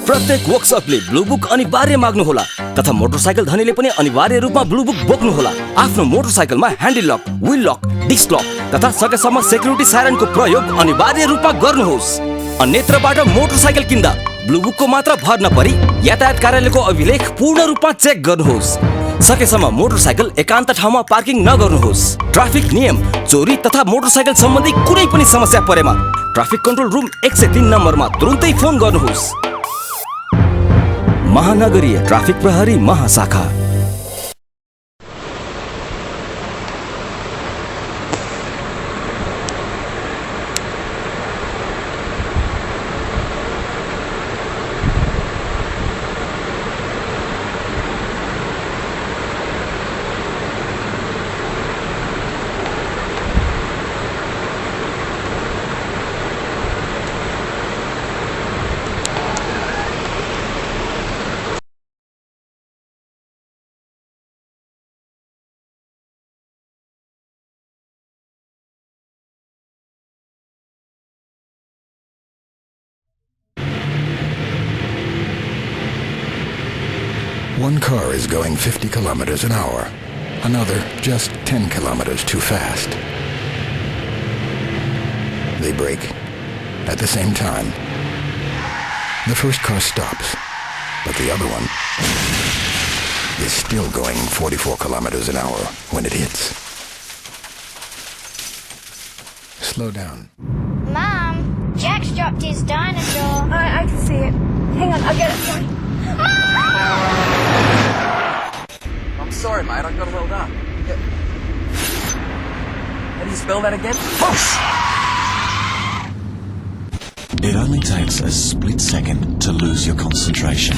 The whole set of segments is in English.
प्रत्येक वर्कशपले blue book अनिवार्य माग्नु होला तथा मोटरसाइकल धनीले पनि अनिवार्य रूपमा ब्लू बुक बोक्नु होला। आफ्नो मोटरसाइकलमा handle lock, wheel lock, disc lock तथा सकेसम्म सेक्युरिटी साइरनको प्रयोग अनिवार्य रूपमा गर्नुहोस्। अन्यत्रबाट मोटरसाइकल किन्दा ब्लू बुकको मात्र भर नपरी यातायात कार्यालयको अभिलेख पूर्ण रूपमा चेक गर्नुहोस्। सकेसम्म मोटरसाइकल एकान्त ठाउँमा पार्किङ नगर्नुहोस्। ट्राफिक नियम, चोरी तथा मोटरसाइकल सम्बन्धी कुनै पनि समस्या परेमा ट्राफिक कन्ट्रोल रुम 103 नम्बरमा तुरुन्तै फोन गर्नुहोस्। महानगरीय ट्राफिक प्रहरी महाशाखा। One car is going 50 kilometers an hour, another just 10 kilometers too fast. They brake at the same time. The first car stops, but the other one is still going 44 kilometers an hour when it hits. Slow down. Mom, Jack's dropped his dinosaur. I can see it. Hang on, I'll get it for you. I'm sorry, mate. I got held up. How do you spell that again? It only takes a split second to lose your concentration.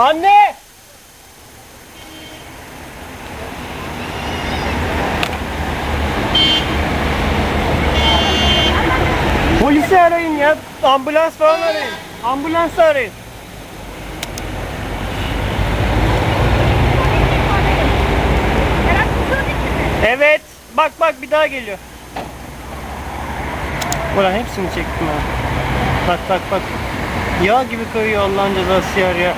Anne! Polisi arayın ya. Ambulans falan arayın. Ambulans arayın. Evet. Bak bak bir daha geliyor. Ulan hepsini çektim ha. Bak bak bak. Yağ gibi kayıyor Allah'ın cezası ya.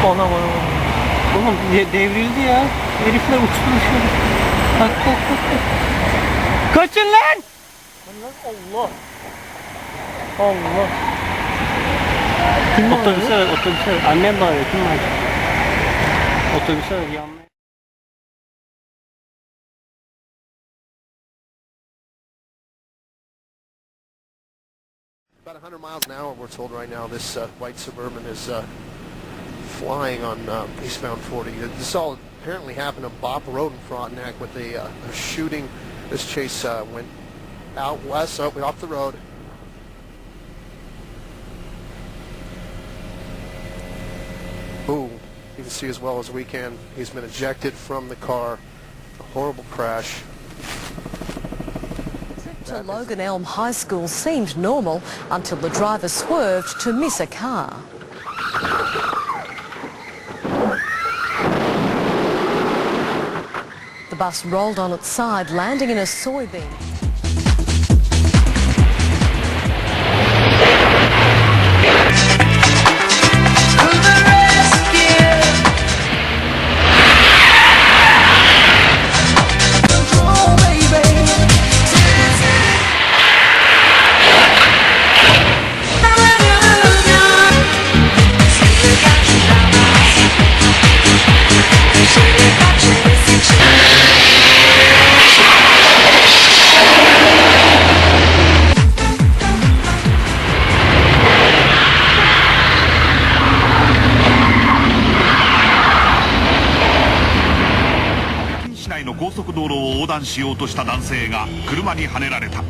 Ona bana. Oğlum devrildi ya. Herifler uçtu dışarı. Bak bak bak. Kaçın lan! Allah. Allah. Kim otobüse ver, otobüse ver. Annem bağırıyor, kim var? Otobüse ver, yanmaya. About 100 miles an hour, we're told right now. This white Suburban is flying on eastbound 40. This all apparently happened on Bop Road in Frontenac with a shooting. This chase went out west, off the road. Ooh, you can see as well as we can. He's been ejected from the car. A horrible crash. To Logan Elm High School seemed normal until the driver swerved to miss a car. The bus rolled on its side, landing in a soybean. 断しようとした男性が車にはねられた。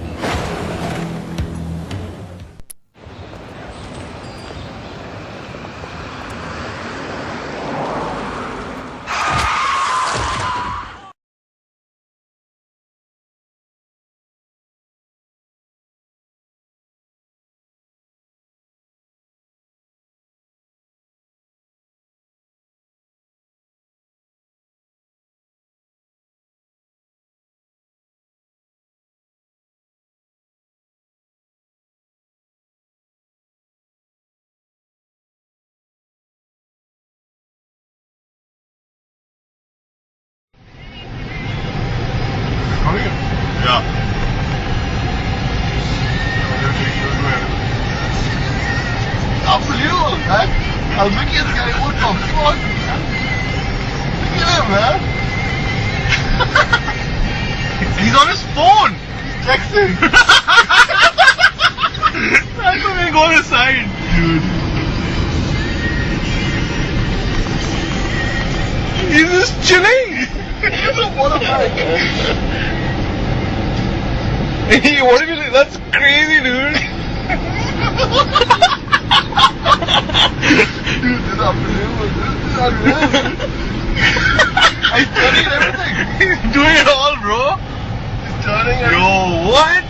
Yeah. Unbelievable, man. I'll make this guy what the fuck, man. Look at him, man. He's on his phone. He's texting. That's when we go on his side. Dude. He's just chilling. He's a motorbike, man. Hey, what if you, that's crazy, dude. Dude, this is unbelievable. This is unreal. He's turning everything. He's doing it all, bro. He's turning everything. Yo, what?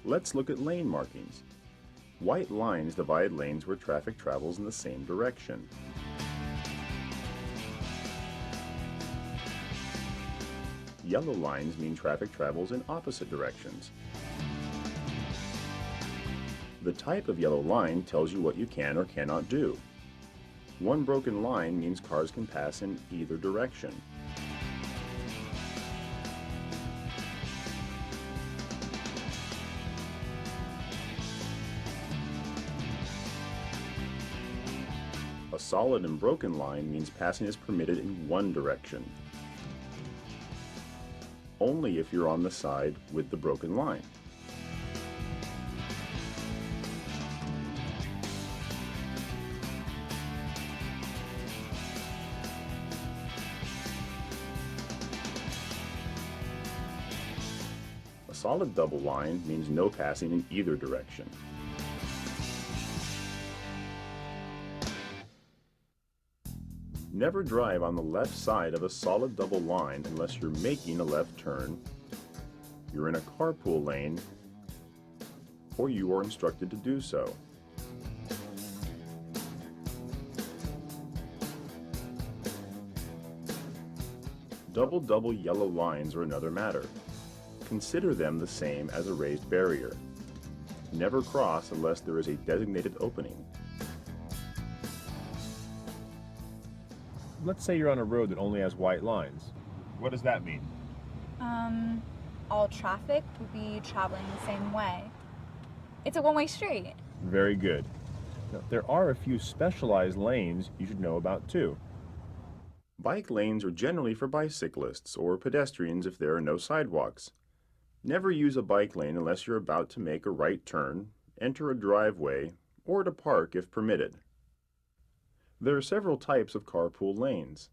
Let's look at lane markings. White lines divide lanes where traffic travels in the same direction. Yellow lines mean traffic travels in opposite directions. The type of yellow line tells you what you can or cannot do. One broken line means cars can pass in either direction. A solid and broken line means passing is permitted in one direction. Only if you're on the side with the broken line. A solid double line means no passing in either direction. Never drive on the left side of a solid double line unless you're making a left turn, you're in a carpool lane, or you are instructed to do so. Double yellow lines are another matter. Consider them the same as a raised barrier. Never cross unless there is a designated opening. let's say you're on a road that only has white lines. What does that mean? All traffic will be traveling the same way. It's a one-way street. Very good. Now, there are a few specialized lanes you should know about too. Bike lanes are generally for bicyclists or pedestrians if there are no sidewalks. Never use a bike lane unless you're about to make a right turn, enter a driveway, or to park if permitted. There are several types of carpool lanes.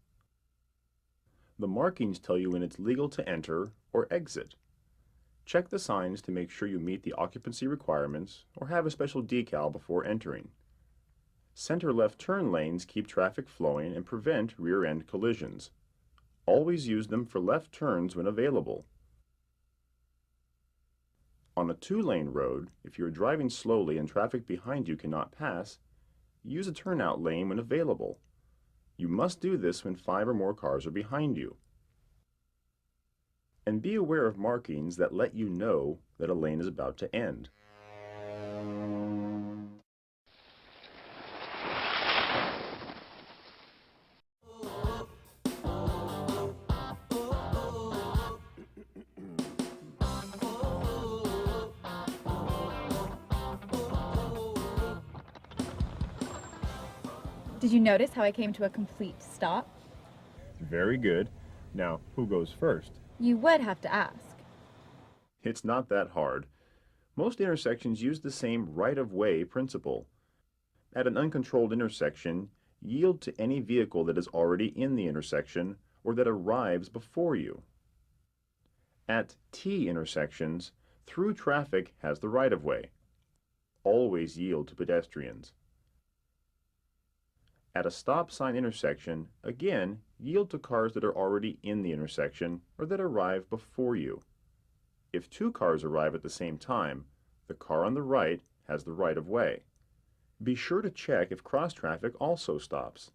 The markings tell you when it's legal to enter or exit. Check the signs to make sure you meet the occupancy requirements or have a special decal before entering. Center left turn lanes keep traffic flowing and prevent rear-end collisions. Always use them for left turns when available. On a two-lane road, if you are driving slowly and traffic behind you cannot pass, use a turnout lane when available. You must do this when 5 or more cars are behind you. And be aware of markings that let you know that a lane is about to end. Did you notice how I came to a complete stop? Very good. Now, who goes first? You would have to ask. It's not that hard. Most intersections use the same right-of-way principle. At an uncontrolled intersection, yield to any vehicle that is already in the intersection or that arrives before you. At T intersections, through traffic has the right-of-way. Always yield to pedestrians. At a stop sign intersection, again, yield to cars that are already in the intersection or that arrive before you. If 2 cars arrive at the same time, the car on the right has the right-of-way. Be sure to check if cross traffic also stops.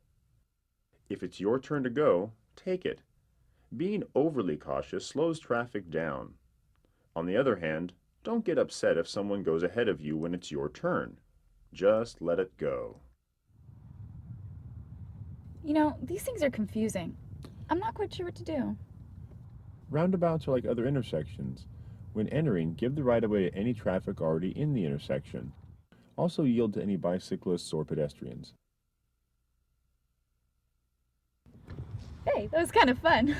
If it's your turn to go, take it. Being overly cautious slows traffic down. On the other hand, don't get upset if someone goes ahead of you when it's your turn. Just let it go. You know, these things are confusing. I'm not quite sure what to do. Roundabouts are like other intersections. When entering, give the right-of-way to any traffic already in the intersection. Also yield to any bicyclists or pedestrians. Hey, that was kind of fun.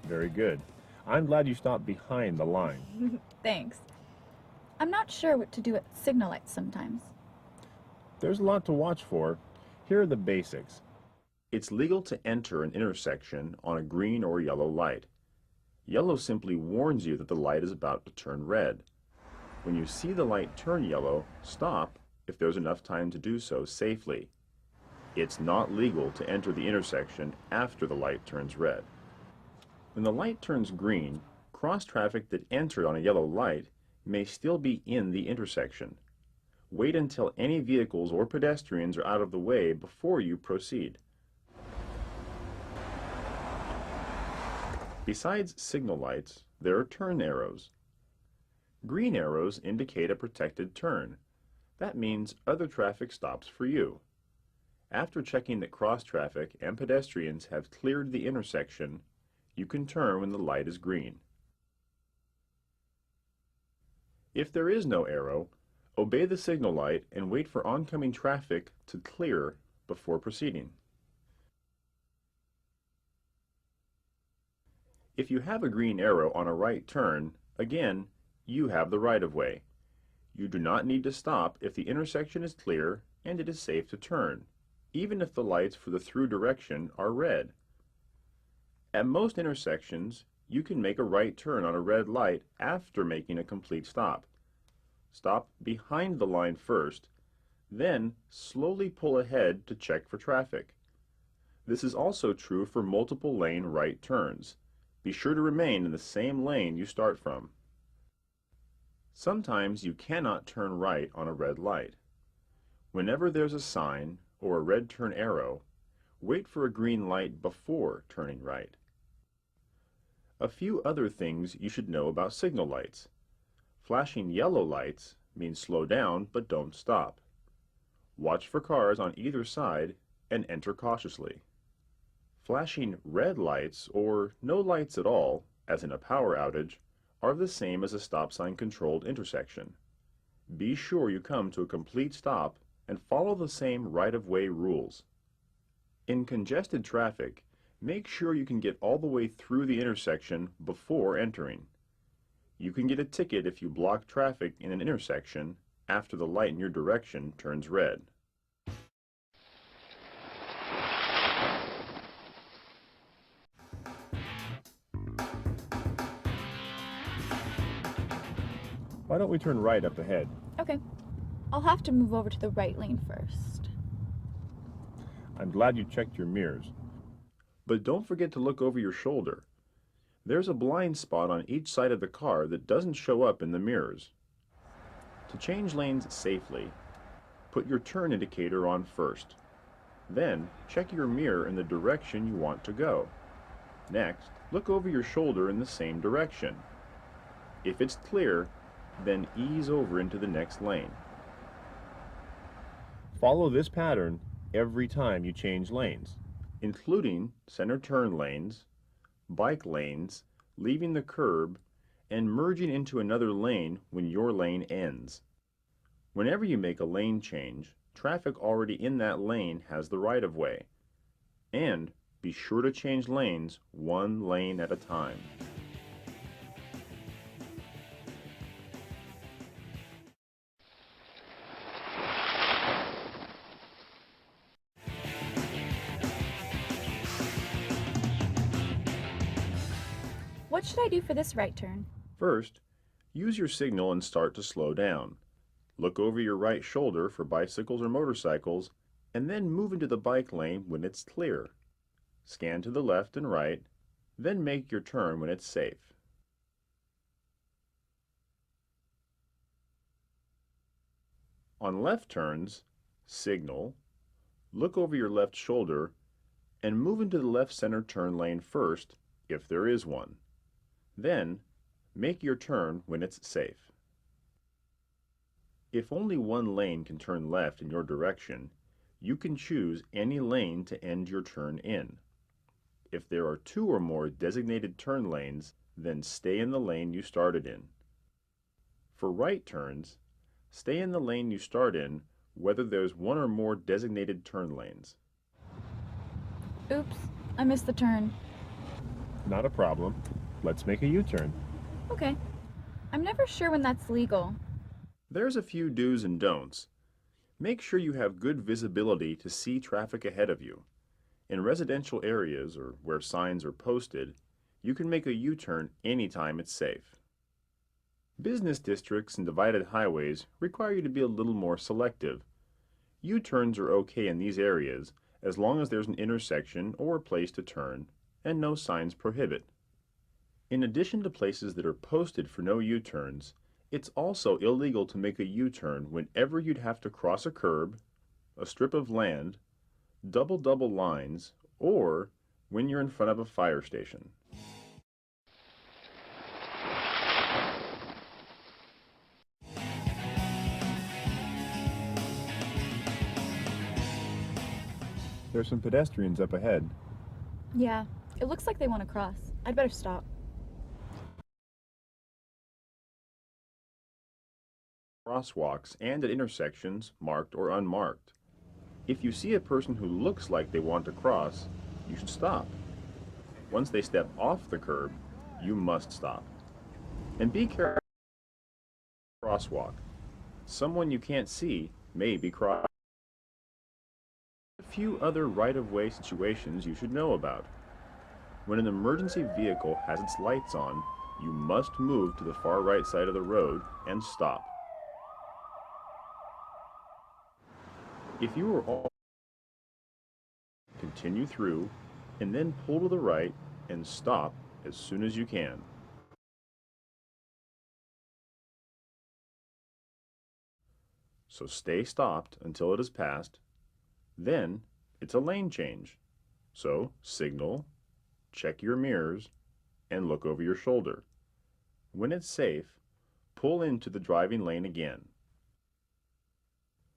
Very good. I'm glad you stopped behind the line. Thanks. I'm not sure what to do at signal lights sometimes. There's a lot to watch for. Here are the basics. It's legal to enter an intersection on a green or yellow light. Yellow simply warns you that the light is about to turn red. When you see the light turn yellow, stop if there's enough time to do so safely. It's not legal to enter the intersection after the light turns red. When the light turns green, cross traffic that entered on a yellow light may still be in the intersection. Wait until any vehicles or pedestrians are out of the way before you proceed. Besides signal lights, there are turn arrows. Green arrows indicate a protected turn. That means other traffic stops for you. After checking that cross traffic and pedestrians have cleared the intersection, you can turn when the light is green. If there is no arrow, obey the signal light and wait for oncoming traffic to clear before proceeding. If you have a green arrow on a right turn, again, you have the right-of-way. You do not need to stop if the intersection is clear and it is safe to turn, even if the lights for the through direction are red. At most intersections, you can make a right turn on a red light after making a complete stop. Stop behind the line first, then slowly pull ahead to check for traffic. This is also true for multiple lane right turns. Be sure to remain in the same lane you start from. Sometimes you cannot turn right on a red light. Whenever there's a sign or a red turn arrow, wait for a green light before turning right. A few other things you should know about signal lights. Flashing yellow lights means slow down but don't stop. Watch for cars on either side and enter cautiously. Flashing red lights, or no lights at all, as in a power outage, are the same as a stop sign controlled intersection. Be sure you come to a complete stop and follow the same right-of-way rules. In congested traffic, make sure you can get all the way through the intersection before entering. You can get a ticket if you block traffic in an intersection after the light in your direction turns red. Why don't we turn right up ahead? Okay. I'll have to move over to the right lane first. I'm glad you checked your mirrors. But don't forget to look over your shoulder. There's a blind spot on each side of the car that doesn't show up in the mirrors. To change lanes safely, put your turn indicator on first. Then, check your mirror in the direction you want to go. Next, look over your shoulder in the same direction. If it's clear, then ease over into the next lane. Follow this pattern every time you change lanes, including center turn lanes, bike lanes, leaving the curb, and merging into another lane when your lane ends. Whenever you make a lane change, traffic already in that lane has the right-of-way. And be sure to change lanes one lane at a time. What should I do for this right turn? First, use your signal and start to slow down. Look over your right shoulder for bicycles or motorcycles, and then move into the bike lane when it's clear. Scan to the left and right, then make your turn when it's safe. On left turns, signal, look over your left shoulder, and move into the left center turn lane first, if there is one. Then, make your turn when it's safe. If only one lane can turn left in your direction, you can choose any lane to end your turn in. If there are two or more designated turn lanes, then stay in the lane you started in. For right turns, stay in the lane you start in, whether there's one or more designated turn lanes. Oops, I missed the turn. Not a problem. Let's make a U-turn. Okay. I'm never sure when that's legal. There's a few do's and don'ts. Make sure you have good visibility to see traffic ahead of you. In residential areas or where signs are posted, you can make a U-turn anytime it's safe. Business districts and divided highways require you to be a little more selective. U-turns are okay in these areas as long as there's an intersection or a place to turn and no signs prohibit. In addition to places that are posted for no U-turns, it's also illegal to make a U-turn whenever you'd have to cross a curb, a strip of land, double lines, or when you're in front of a fire station. There's some pedestrians up ahead. Yeah, it looks like they want to cross. I'd better stop. Crosswalks and at intersections marked or unmarked. If you see a person who looks like they want to cross, you should stop. Once they step off the curb, you must stop. And be careful. Crosswalk. Someone you can't see may be crossing. A few other right-of-way situations you should know about. When an emergency vehicle has its lights on, you must move to the far right side of the road and stop. If you are all continue through and then pull to the right and stop as soon as you can. So stay stopped until it is passed. Then it's a lane change. So, signal, check your mirrors, and look over your shoulder. When it's safe, pull into the driving lane again.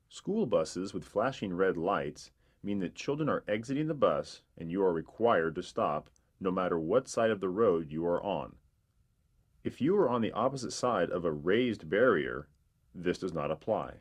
School buses with flashing red lights mean that children are exiting the bus and you are required to stop no matter what side of the road you are on. If you are on the opposite side of a raised barrier, this does not apply.